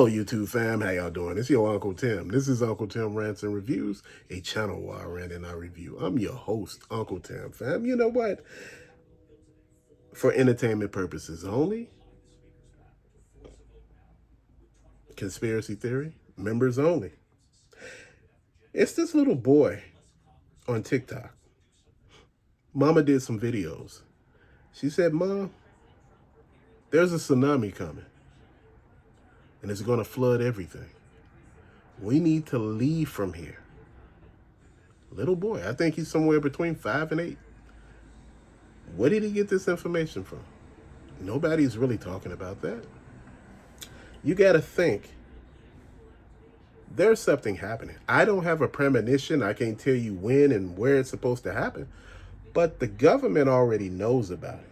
Hello YouTube fam, how y'all doing? It's your Uncle Tim. This is Uncle Tim Rants and Reviews, a channel where I rant and I review. I'm your host, Uncle Tim fam. You know what? For entertainment purposes only, conspiracy theory, members only. It's this little boy on TikTok. Mama did some videos. She said, Mom, there's a tsunami coming and it's going to flood everything. We need to leave from here. Little boy, I think he's somewhere between 5 and 8. Where did he get this information from? Nobody's really talking about that. You got to think there's something happening. I don't have a premonition. I can't tell you when and where it's supposed to happen, but the government already knows about it.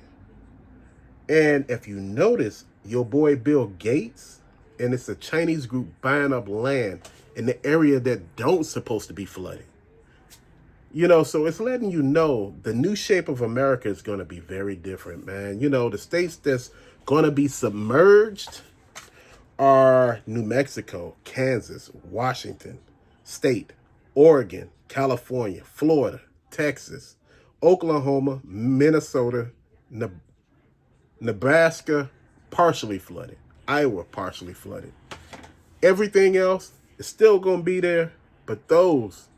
And if you notice, your boy Bill Gates, and it's a Chinese group buying up land in the area that don't supposed to be flooding. So it's letting you know the new shape of America is going to be very different, man. The states that's going to be submerged are New Mexico, Kansas, Washington State, Oregon, California, Florida, Texas, Oklahoma, Minnesota, Nebraska, partially flooded. Iowa, partially flooded. Everything else is still going to be there, but those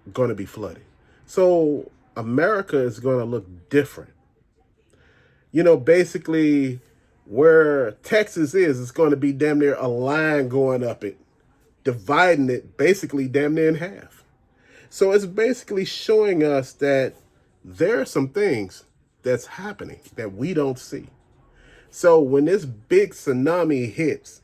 are going to be flooded. So America is going to look different. Basically where Texas is, it's going to be damn near a line going up it, dividing it basically damn near in half. So it's basically showing us that there are some things that's happening that we don't see. So when this big tsunami hits,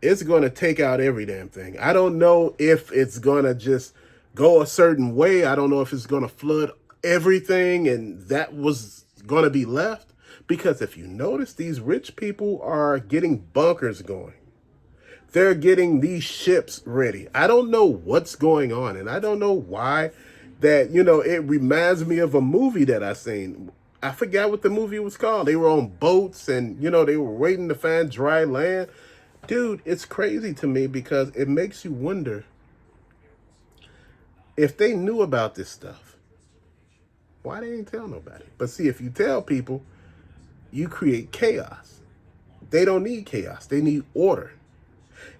it's going to take out every damn thing. I don't know if it's going to just go a certain way. I don't know if it's going to flood everything and that was going to be left. Because if you notice, these rich people are getting bunkers going. They're getting these ships ready. I don't know what's going on, and I don't know why that, it reminds me of a movie that I seen. I forgot what the movie was called. They were on boats and, they were waiting to find dry land. Dude, it's crazy to me because it makes you wonder if they knew about this stuff, why they ain't tell nobody? But see, if you tell people, you create chaos. They don't need chaos. They need order.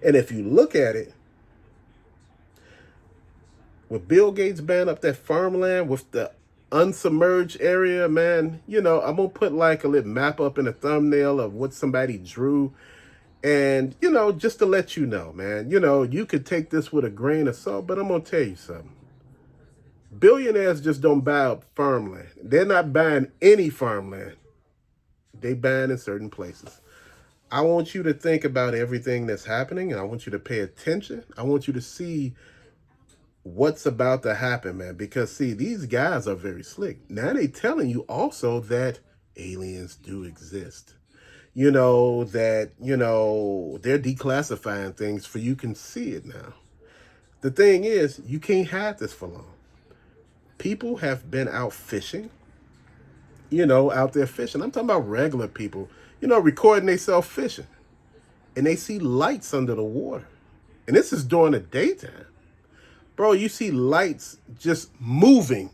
And if you look at it, with Bill Gates buying up that farmland with the unsubmerged area, man, I'm going to put like a little map up in a thumbnail of what somebody drew. And, just to let you know, man, you could take this with a grain of salt, but I'm going to tell you something. Billionaires just don't buy up farmland. They're not buying any farmland. They buying in certain places. I want you to think about everything that's happening. And I want you to pay attention. I want you to see what's about to happen, man. Because, see, these guys are very slick. Now they telling you also that aliens do exist. They're declassifying things for you can see it now. The thing is, you can't hide this for long. People have been out fishing. Out there fishing. I'm talking about regular people, recording themselves fishing. And they see lights under the water. And this is during the daytime. Bro, you see lights just moving.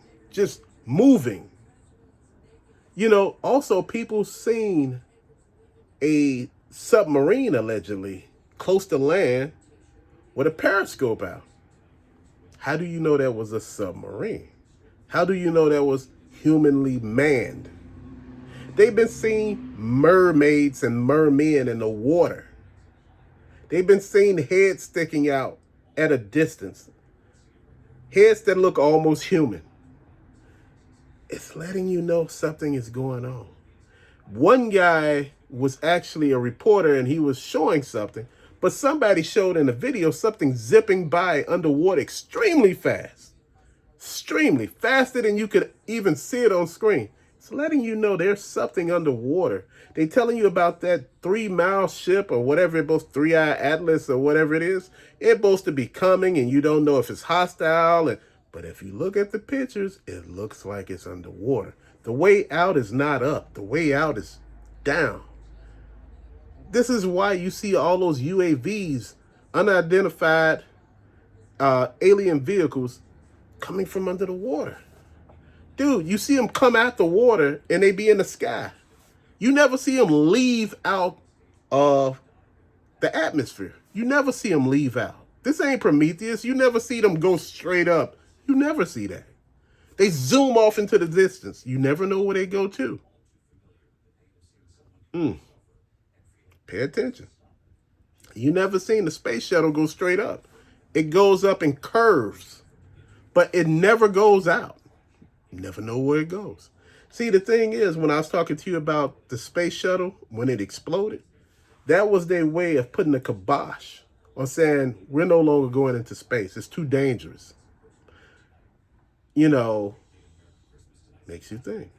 Also people seen a submarine allegedly close to land with a periscope out. How do you know that was a submarine? How do you know that was humanly manned? They've been seeing mermaids and mermen in the water. They've been seeing heads sticking out at a distance. Heads that look almost human. It's letting you know something is going on. One guy was actually a reporter and he was showing something, but somebody showed in the video something zipping by underwater extremely fast. Extremely faster than you could even see it on screen. It's letting you know there's something underwater. They telling you about that 3-mile ship or whatever it was, 3-Eye Atlas or whatever it is. It's supposed to be coming and you don't know if it's hostile. But if you look at the pictures, it looks like it's underwater. The way out is not up. The way out is down. This is why you see all those UAVs, unidentified alien vehicles, coming from under the water. Dude, you see them come out the water and they be in the sky. You never see them leave out of the atmosphere. You never see them leave out. This ain't Prometheus. You never see them go straight up. You never see that. They zoom off into the distance. You never know where they go to. Pay attention. You never seen the space shuttle go straight up. It goes up in curves, but it never goes out. You never know where it goes. See, the thing is, when I was talking to you about the space shuttle, when it exploded, that was their way of putting a kibosh on saying, we're no longer going into space. It's too dangerous. You know, makes you think.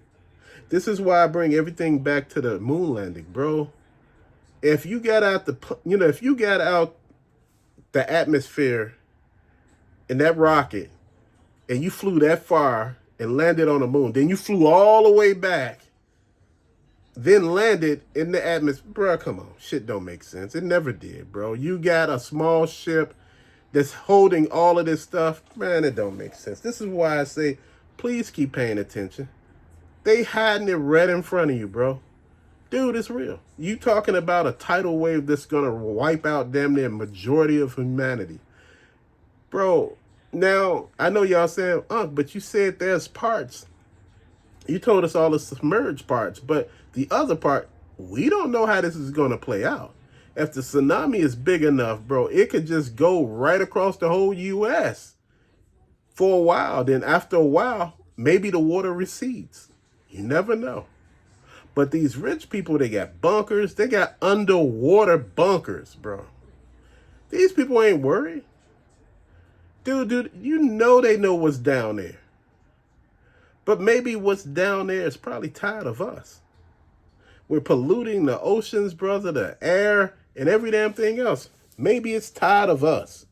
This is why I bring everything back to the moon landing, bro. If you got out if you got out the atmosphere in that rocket and you flew that far and landed on the moon, then you flew all the way back, then landed in the atmosphere, bro, come on. Shit don't make sense. It never did, bro. You got a small ship that's holding all of this stuff. Man, it don't make sense. This is why I say, please keep paying attention. They hiding it right in front of you, bro. Dude, it's real. You talking about a tidal wave that's going to wipe out damn near majority of humanity. Bro, now, I know y'all saying, but you said there's parts. You told us all the submerged parts, but the other part, we don't know how this is going to play out. If the tsunami is big enough, bro, it could just go right across the whole U.S. for a while. Then after a while, maybe the water recedes. You never know. But these rich people, they got bunkers. They got underwater bunkers, bro. These people ain't worried. Dude, you know they know what's down there. But maybe what's down there is probably tired of us. We're polluting the oceans, brother, the air, and every damn thing else. Maybe it's tired of us.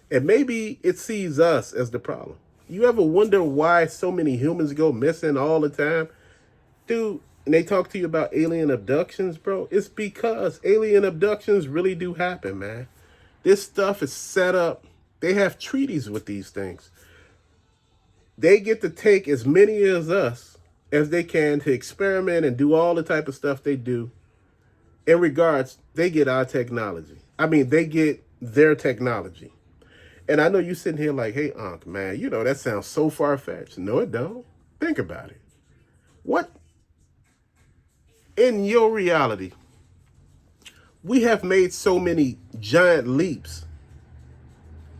And maybe it sees us as the problem. You ever wonder why so many humans go missing all the time? Dude, and they talk to you about alien abductions, bro. It's because alien abductions really do happen, man. This stuff is set up. They have treaties with these things. They get to take as many as us as they can to experiment and do all the type of stuff they do. In regards, they get our technology. I mean, they get their technology. And I know you sitting here like, hey, Unc, man, you know, that sounds so far-fetched. No, it don't. Think about it. What? In your reality, we have made so many giant leaps.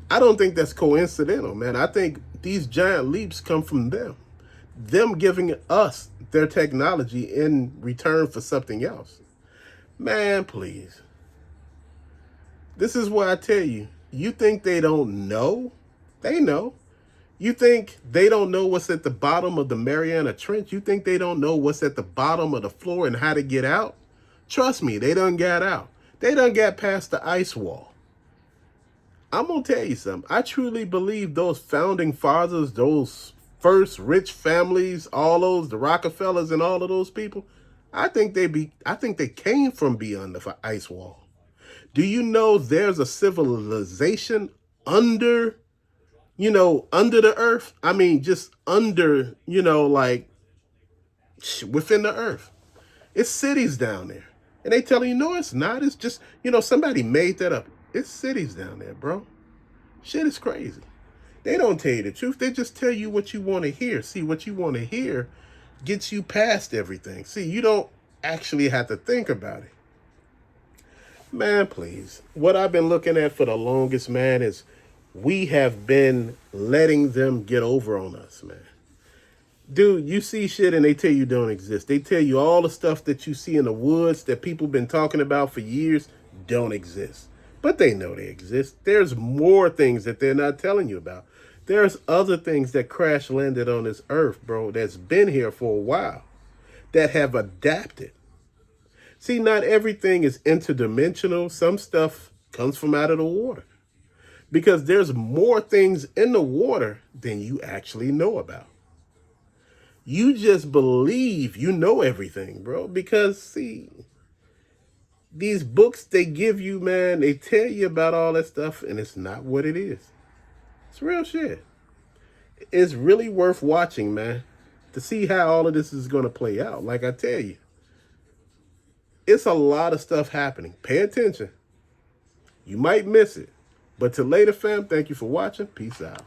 I don't think that's coincidental, man. I think these giant leaps come from them. Them giving us their technology in return for something else. Man, please. This is why I tell you, you think they don't know? They know. You think they don't know what's at the bottom of the Mariana Trench? You think they don't know what's at the bottom of the floor and how to get out? Trust me, they done got out. They done got past the ice wall. I'm going to tell you something. I truly believe those founding fathers, those first rich families, all those, the Rockefellers and all of those people, I think they came from beyond the ice wall. Do you know there's a civilization under the earth? I mean, just under, like within the earth. It's cities down there. And they telling you, no, it's not. It's just, somebody made that up. It's cities down there, bro. Shit is crazy. They don't tell you the truth. They just tell you what you want to hear. See, what you want to hear gets you past everything. See, you don't actually have to think about it. Man, please. What I've been looking at for the longest, man, is we have been letting them get over on us, man. Dude, you see shit and they tell you don't exist. They tell you all the stuff that you see in the woods that people been talking about for years don't exist. But they know they exist. There's more things that they're not telling you about. There's other things that crash landed on this earth, bro, that's been here for a while, that have adapted. See, not everything is interdimensional. Some stuff comes from out of the water. Because there's more things in the water than you actually know about. You just believe you know everything, bro. Because, see, these books they give you, man, they tell you about all that stuff, and it's not what it is. It's real shit. It's really worth watching, man, to see how all of this is going to play out. Like I tell you, it's a lot of stuff happening. Pay attention. You might miss it. But till later, fam, thank you for watching. Peace out.